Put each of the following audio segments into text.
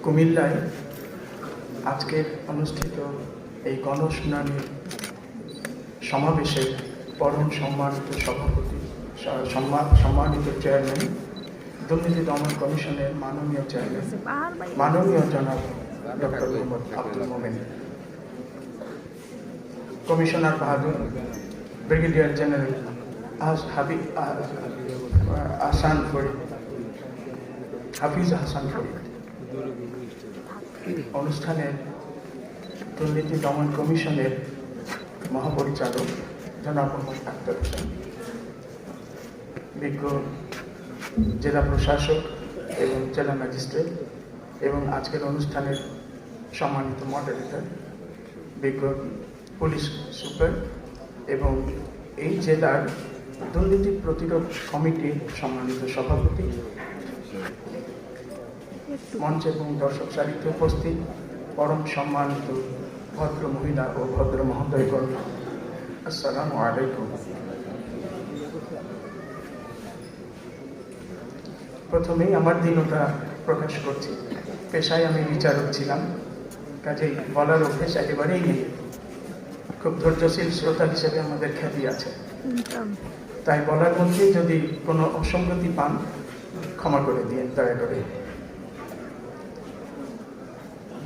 কুমিল্লায় আজকের অনুষ্ঠিত এই গণশুনানির সমাবেশে পরম সম্মানিত সভাপতি, সম্মানিত চেয়ারম্যান, দুর্নীতি দমন কমিশনের মাননীয় চেয়ারম্যান, মাননীয় জনাব ডক্টর মোহাম্মদ আব্দুল মোমেন, কমিশনার বাহাদুর, ব্রিগেডিয়ার জেনারেল হাফিজ হাসান ফরিদ, অনুষ্ঠানের দুর্নীতি দমন কমিশনের মহাপরিচালক জনাব মোহাম্মদ আক্তার হোসেন, বিজ্ঞ জেলা প্রশাসক এবং জেলা ম্যাজিস্ট্রেট এবং আজকের অনুষ্ঠানের সম্মানিত মডারেটর, বিজ্ঞ পুলিশ সুপার এবং এই জেলার দুর্নীতি প্রতিরোধ কমিটির সম্মানিত সভাপতি, মঞ্চ এবং দর্শক সারিতে উপস্থিত পরম সম্মানিত ভদ্র মহিলা ও ভদ্র মহোদয়গণ, আসসালামু আলাইকুম। প্রথমেই আমার দীনতা প্রকাশ করছি। পেশায় আমি বিচারক ছিলাম, কাজেই বলার অভ্যেস একেবারেই নেই। খুব ধৈর্যশীল শ্রোতা হিসেবে আমাদের খ্যাতি আছে, তাই বলার মধ্যে যদি কোনো অসঙ্গতি পান ক্ষমা করে দিয়ে দয়া করে।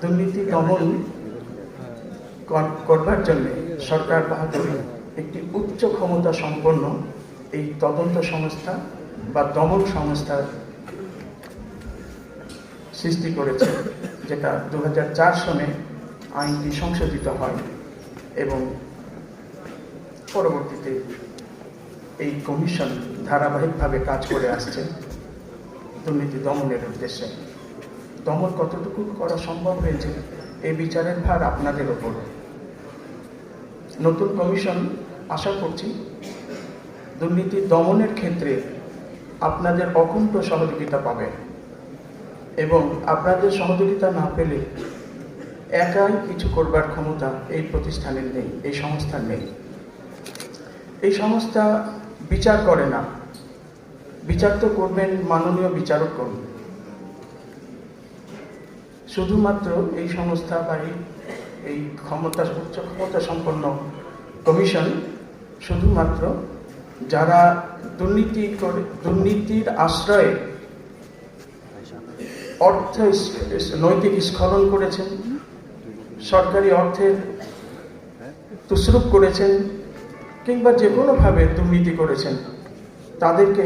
দুর্নীতি দমন করবার জন্য সরকার বাহাদুর একটি উচ্চ ক্ষমতা সম্পন্ন এই তদন্ত সংস্থা বা দমন সংস্থা সৃষ্টি করেছে, যেটা 2004 সনে আইনটি সংশোধিত হয় এবং পরবর্তীতে এই কমিশন ধারাবাহিকভাবে কাজ করে আসছে দুর্নীতি দমনের উদ্দেশ্যে। দমন কতটুকু করা সম্ভব হয়েছে এই বিচারের ভার আপনাদের ওপর। নতুন কমিশন আশা করছি দুর্নীতি দমনের ক্ষেত্রে আপনাদের অকুণ্ঠ সহযোগিতা পাবে এবং আপনাদের সহযোগিতা না পেলে একাই কিছু করবার ক্ষমতা এই প্রতিষ্ঠানের নেই, এই সংস্থার নেই। এই সংস্থা বিচার করে না, বিচার তো করবেন মাননীয় বিচারকগণ। শুধুমাত্র এই সংস্থা বা এই উচ্চ ক্ষমতা সম্পন্ন কমিশন শুধুমাত্র যারা দুর্নীতির আশ্রয়ে নৈতিক স্খলন করেছেন, সরকারি অর্থের তুসরুপ করেছেন কিংবা যে কোনোভাবে দুর্নীতি করেছেন, তাদেরকে